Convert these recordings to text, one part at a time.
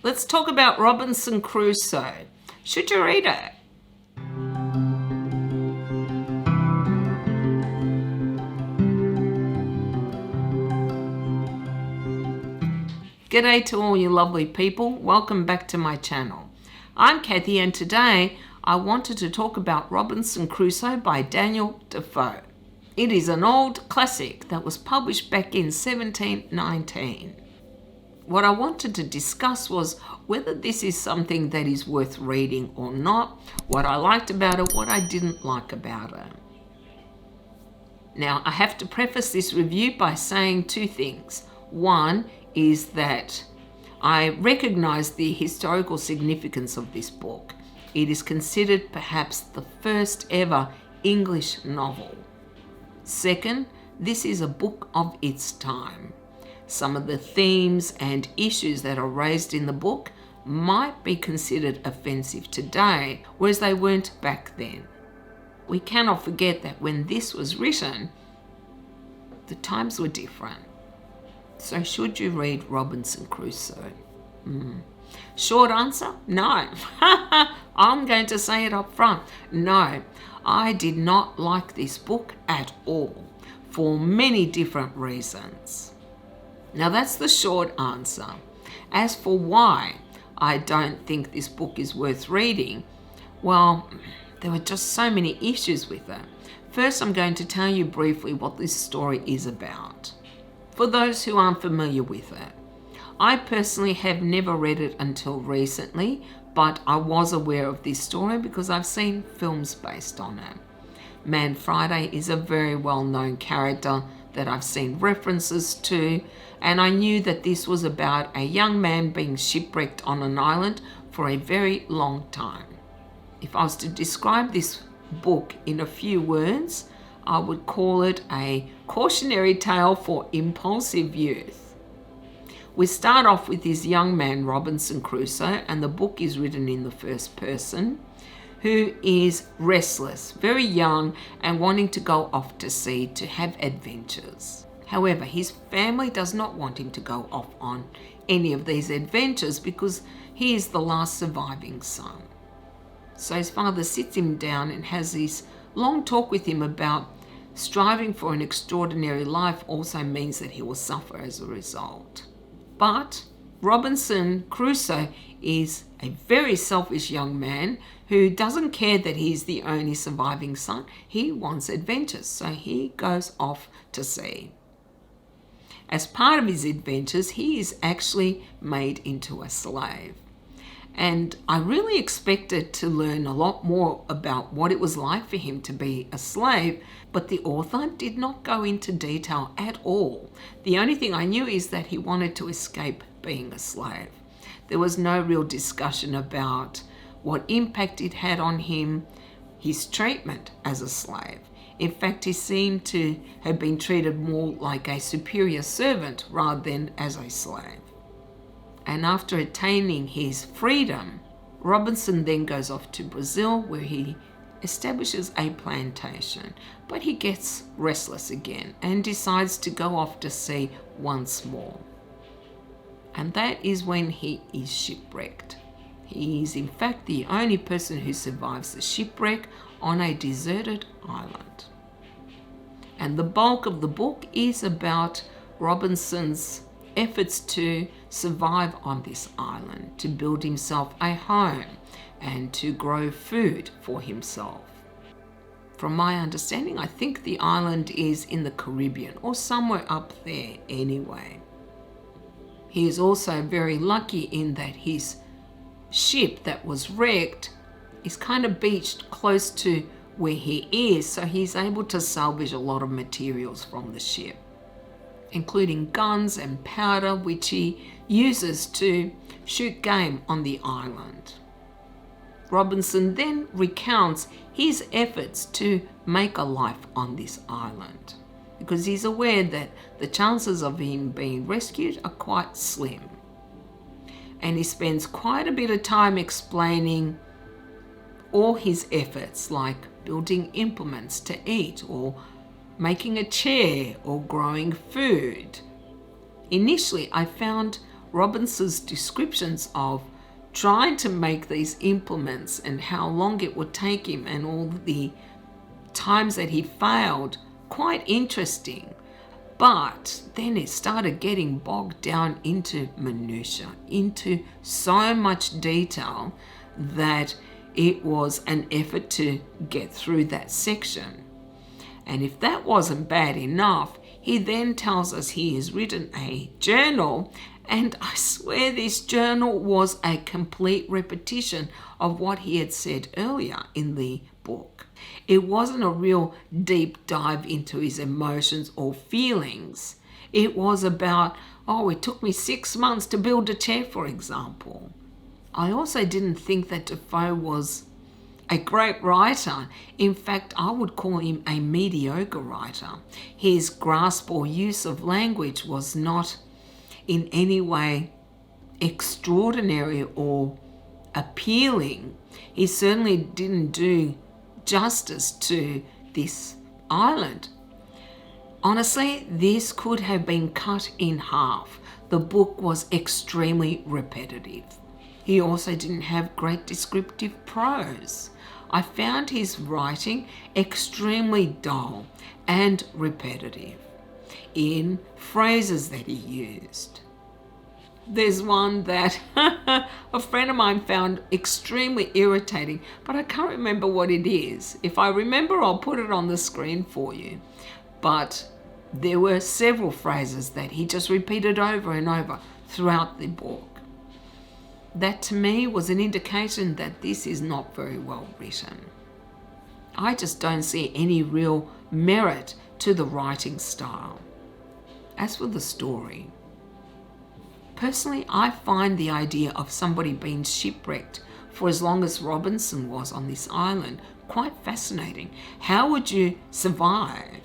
Let's talk about Robinson Crusoe. Should you read it? G'day to all you lovely people. Welcome back to my channel. I'm Kathy, and today I wanted to talk about Robinson Crusoe by Daniel Defoe. It is an old classic that was published back in 1719. What I wanted to discuss was whether this is something that is worth reading or not, what I liked about it, what I didn't like about it. Now, I have to preface this review by saying two things. One is that I recognize the historical significance of this book. It is considered perhaps the first ever English novel. Second, this is a book of its time. Some of the themes and issues that are raised in the book might be considered offensive today, whereas they weren't back then. We cannot forget that when this was written, the times were different. So should you read Robinson Crusoe? Short answer, no. I'm going to say it up front. No, I did not like this book at all for many different reasons. Now that's the short answer. As for why I don't think this book is worth reading, well, there were just so many issues with it. First, I'm going to tell you briefly what this story is about, for those who aren't familiar with it. I personally have never read it until recently, but I was aware of this story because I've seen films based on it. Man Friday is a very well-known character that I've seen references to, and I knew that this was about a young man being shipwrecked on an island for a very long time. If I was to describe this book in a few words, I would call it a cautionary tale for impulsive youth. We start off with this young man, Robinson Crusoe, and the book is written in the first person, who is restless, very young, and wanting to go off to sea to have adventures. However, his family does not want him to go off on any of these adventures because he is the last surviving son. So his father sits him down and has this long talk with him about striving for an extraordinary life also means that he will suffer as a result. But Robinson Crusoe is a very selfish young man who doesn't care that he's the only surviving son. He wants adventures, so he goes off to sea. As part of his adventures, he is actually made into a slave. And I really expected to learn a lot more about what it was like for him to be a slave, but the author did not go into detail at all. The only thing I knew is that he wanted to escape being a slave. There was no real discussion about what impact it had on him, his treatment as a slave. In fact, he seemed to have been treated more like a superior servant rather than as a slave. And after attaining his freedom, Robinson then goes off to Brazil, where he establishes a plantation. But he gets restless again and decides to go off to sea once more. And that is when he is shipwrecked. He is in fact the only person who survives the shipwreck on a deserted island. And the bulk of the book is about Robinson's efforts to survive on this island, to build himself a home and to grow food for himself. From my understanding, I think the island is in the Caribbean or somewhere up there anyway. He is also very lucky in that his ship that was wrecked is kind of beached close to where he is, so he's able to salvage a lot of materials from the ship, including guns and powder, which he uses to shoot game on the island. Robinson then recounts his efforts to make a life on this island, because he's aware that the chances of him being rescued are quite slim. And he spends quite a bit of time explaining all his efforts, like building implements to eat or making a chair or growing food. Initially, I found Robinson's descriptions of trying to make these implements and how long it would take him and all the times that he failed quite interesting. But then it started getting bogged down into minutiae, into so much detail that it was an effort to get through that section. And if that wasn't bad enough, he then tells us he has written a journal, and I swear this journal was a complete repetition of what he had said earlier in the book. It wasn't a real deep dive into his emotions or feelings. It was about, it took me 6 months to build a chair, for example. I also didn't think that Defoe was a great writer. In fact, I would call him a mediocre writer. His grasp or use of language was not in any way extraordinary or appealing. He certainly didn't do justice to this island. Honestly, this could have been cut in half. The book was extremely repetitive. He also didn't have great descriptive prose. I found his writing extremely dull and repetitive in phrases that he used. There's one that a friend of mine found extremely irritating, but I can't remember what it is. If I remember, I'll put it on the screen for you. But there were several phrases that he just repeated over and over throughout the book. That to me was an indication that this is not very well written. I just don't see any real merit to the writing style. As for the story, personally, I find the idea of somebody being shipwrecked for as long as Robinson was on this island quite fascinating. How would you survive?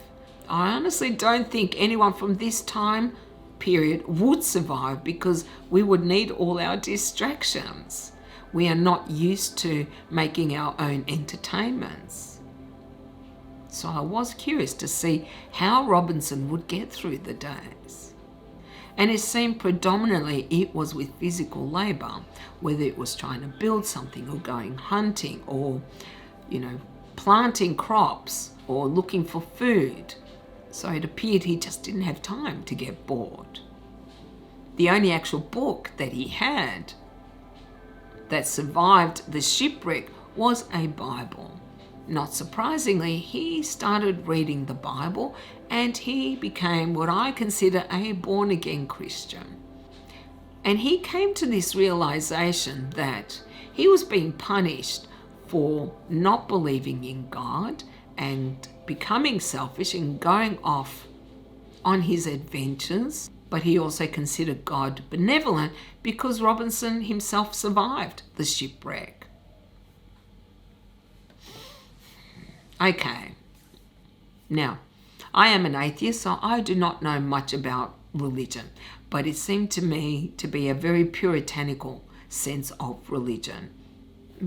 I honestly don't think anyone from this time period would survive, because we would need all our distractions. We are not used to making our own entertainments. So I was curious to see how Robinson would get through the days. And it seemed predominantly it was with physical labour, whether it was trying to build something or going hunting or, planting crops or looking for food. So it appeared he just didn't have time to get bored. The only actual book that he had that survived the shipwreck was a Bible. Not surprisingly, he started reading the Bible and he became what I consider a born-again Christian. And he came to this realization that he was being punished for not believing in God and becoming selfish and going off on his adventures. But he also considered God benevolent because Robinson himself survived the shipwreck. Okay. Now, I am an atheist, so I do not know much about religion, but it seemed to me to be a very puritanical sense of religion.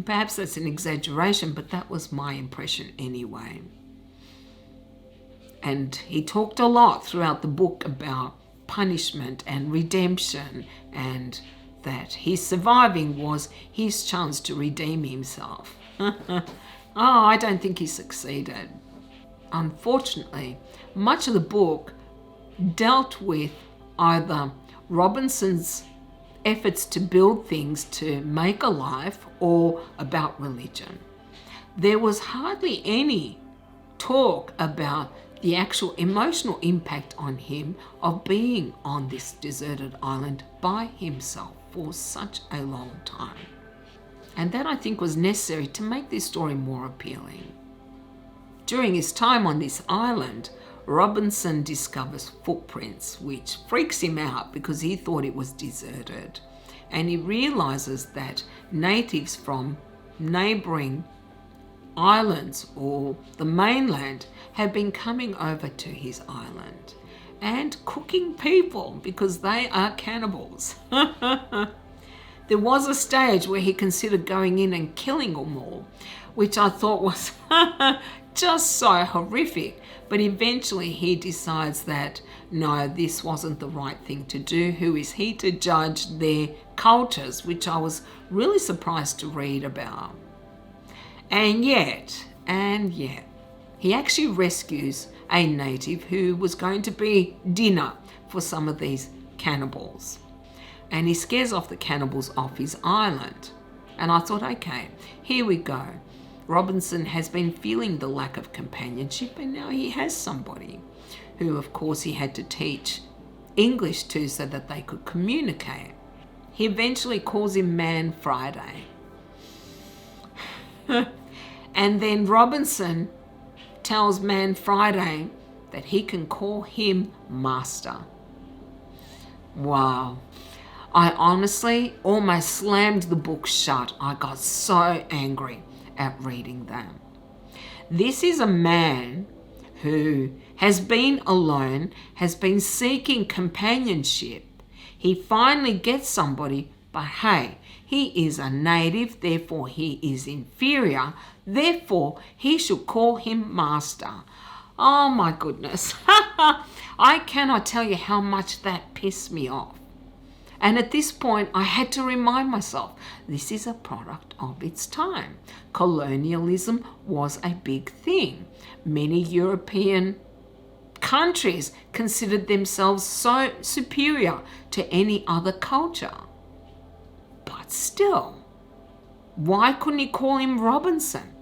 Perhaps that's an exaggeration, but that was my impression anyway. And he talked a lot throughout the book about punishment and redemption, and that his surviving was his chance to redeem himself. I don't think he succeeded. Unfortunately, much of the book dealt with either Robinson's efforts to build things to make a life or about religion. There was hardly any talk about the actual emotional impact on him of being on this deserted island by himself for such a long time. And that, I think, was necessary to make this story more appealing. During his time on this island, Robinson discovers footprints, which freaks him out because he thought it was deserted. And he realizes that natives from neighboring islands or the mainland have been coming over to his island and cooking people because they are cannibals. There was a stage where he considered going in and killing them all, which I thought was just so horrific. But eventually he decides that no, this wasn't the right thing to do. Who is he to judge their cultures, which I was really surprised to read about. And yet, he actually rescues a native who was going to be dinner for some of these cannibals. And he scares off the cannibals off his island. And I thought, okay, here we go. Robinson has been feeling the lack of companionship, and now he has somebody who, of course, he had to teach English to so that they could communicate. He eventually calls him Man Friday. And then Robinson tells Man Friday that he can call him Master. Wow. I honestly almost slammed the book shut. I got so angry at reading that. This is a man who has been alone, has been seeking companionship. He finally gets somebody, but hey, he is a native, therefore he is inferior, therefore he should call him Master. Oh my goodness. I cannot tell you how much that pissed me off. And at this point, I had to remind myself, this is a product of its time. Colonialism was a big thing. Many European countries considered themselves so superior to any other culture. But still, why couldn't he call him Robinson?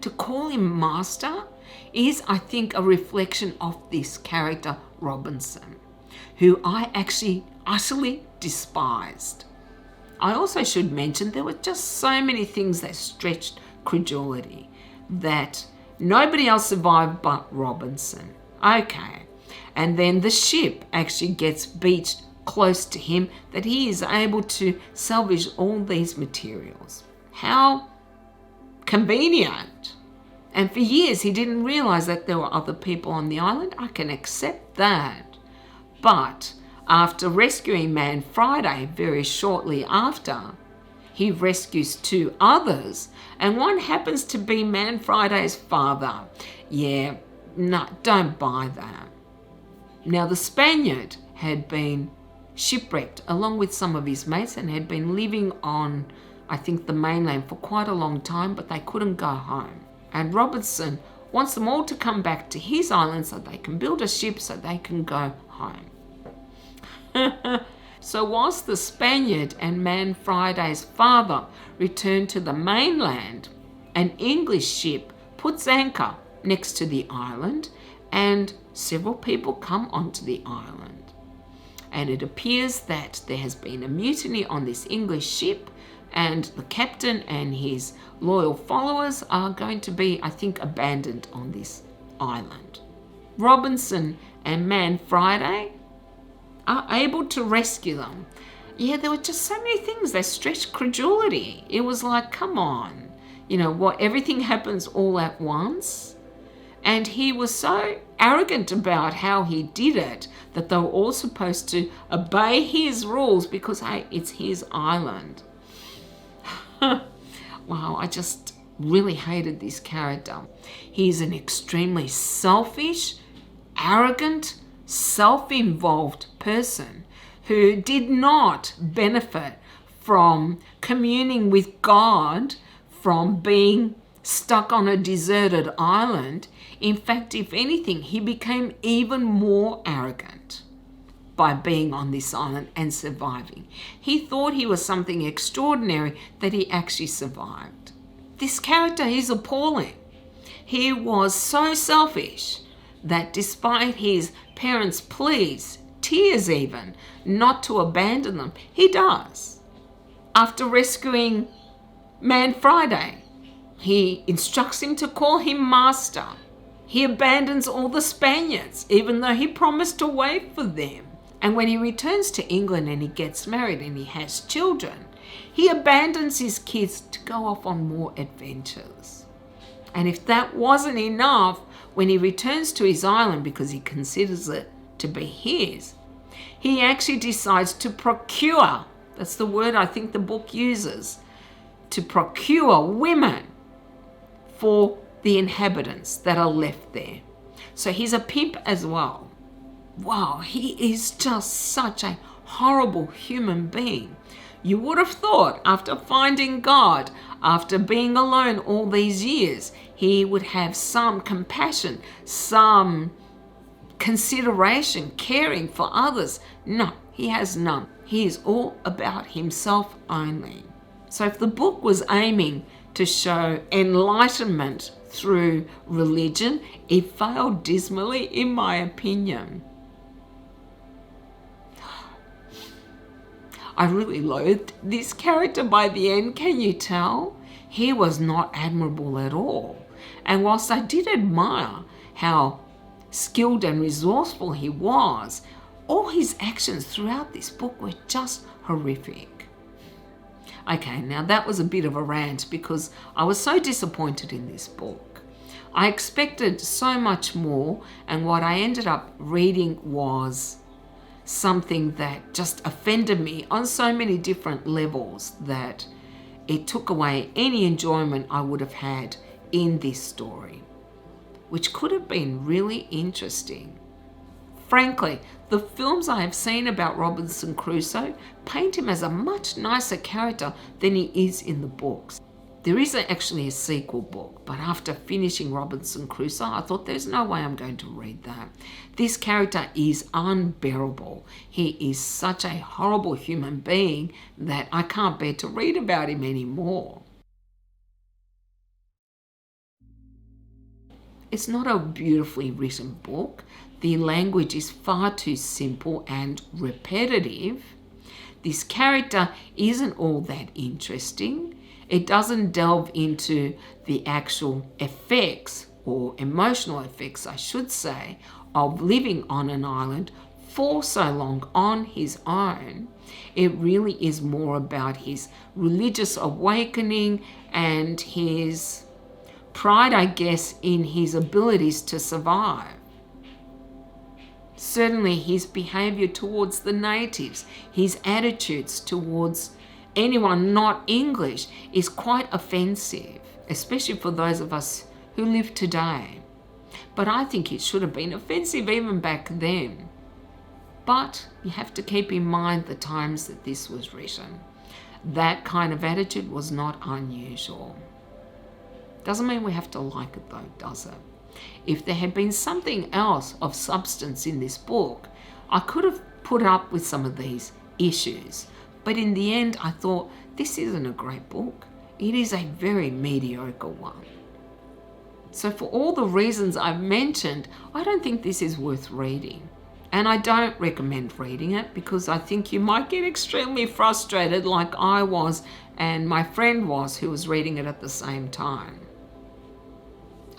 To call him Master is, I think, a reflection of this character, Robinson, who I actually utterly despised. I also should mention there were just so many things that stretched credulity that nobody else survived but Robinson. Okay. And then the ship actually gets beached close to him that he is able to salvage all these materials. How convenient. And for years he didn't realize that there were other people on the island. I can accept that. But after rescuing Man Friday very shortly after, he rescues two others, and one happens to be Man Friday's father. Yeah, no, don't buy that. Now, the Spaniard had been shipwrecked along with some of his mates and had been living on, I think, the mainland for quite a long time, but they couldn't go home. And Robinson wants them all to come back to his island so they can build a ship so they can go home. So whilst the Spaniard and Man Friday's father return to the mainland, an English ship puts anchor next to the island and several people come onto the island. And it appears that there has been a mutiny on this English ship, and the captain and his loyal followers are going to be, I think, abandoned on this island. Robinson and Man Friday are able to rescue them. Yeah, there were just so many things that stretched credulity. It was like, come on, what, everything happens all at once? And he was so arrogant about how he did it that they were all supposed to obey his rules because, hey, it's his island. Wow, I just really hated this character. He's an extremely selfish, arrogant, self-involved person who did not benefit from communing with God, from being stuck on a deserted island. In fact, if anything, he became even more arrogant by being on this island and surviving. He thought he was something extraordinary that he actually survived. This character is appalling. He was so selfish that despite his parents' pleas, tears even, not to abandon them, he does. After rescuing Man Friday, he instructs him to call him Master. He abandons all the Spaniards, even though he promised to wait for them. And when he returns to England and he gets married and he has children, he abandons his kids to go off on more adventures. And if that wasn't enough, when he returns to his island because he considers it to be his, he actually decides to procure, that's the word I think the book uses, to procure women for the inhabitants that are left there. So he's a pimp as well. wow, he is just such a horrible human being. You would have thought after finding God, after being alone all these years, he would have some compassion, some consideration, caring for others. No, he has none. He is all about himself only. So if the book was aiming to show enlightenment through religion, it failed dismally, in my opinion. I really loathed this character by the end, can you tell? He was not admirable at all. And whilst I did admire how skilled and resourceful he was, all his actions throughout this book were just horrific. Okay, now that was a bit of a rant because I was so disappointed in this book. I expected so much more, and what I ended up reading was something that just offended me on so many different levels that it took away any enjoyment I would have had in this story, which could have been really interesting. Frankly, the films I have seen about Robinson Crusoe paint him as a much nicer character than he is in the books. There is actually a sequel book, but after finishing Robinson Crusoe, I thought there's no way I'm going to read that. This character is unbearable. He is such a horrible human being that I can't bear to read about him anymore. It's not a beautifully written book. The language is far too simple and repetitive. This character isn't all that interesting. It doesn't delve into the actual effects, or emotional effects, I should say, of living on an island for so long on his own. It really is more about his religious awakening and his pride, I guess, in his abilities to survive. Certainly his behavior towards the natives, his attitudes towards anyone not English is quite offensive, especially for those of us who live today. But I think it should have been offensive even back then. But you have to keep in mind the times that this was written. That kind of attitude was not unusual. Doesn't mean we have to like it though, does it? If there had been something else of substance in this book, I could have put up with some of these issues. But in the end, I thought, this isn't a great book. It is a very mediocre one. So for all the reasons I've mentioned, I don't think this is worth reading. And I don't recommend reading it because I think you might get extremely frustrated like I was and my friend was who was reading it at the same time.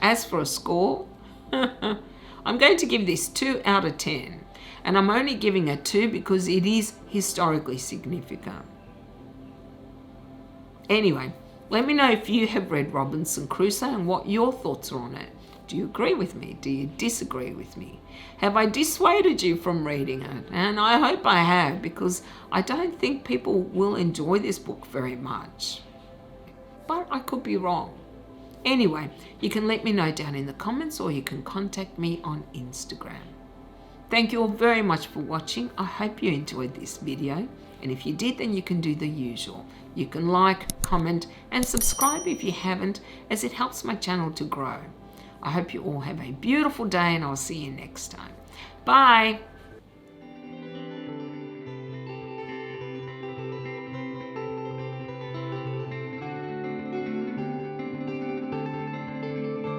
As for a score, I'm going to give this 2 out of 10. And I'm only giving it 2 because it is historically significant. Anyway, let me know if you have read Robinson Crusoe and what your thoughts are on it. Do you agree with me? Do you disagree with me? Have I dissuaded you from reading it? And I hope I have, because I don't think people will enjoy this book very much. But I could be wrong. Anyway, you can let me know down in the comments or you can contact me on Instagram. Thank you all very much for watching. I hope you enjoyed this video. And if you did, then you can do the usual. You can like, comment, and subscribe if you haven't, as it helps my channel to grow. I hope you all have a beautiful day and I'll see you next time. Bye.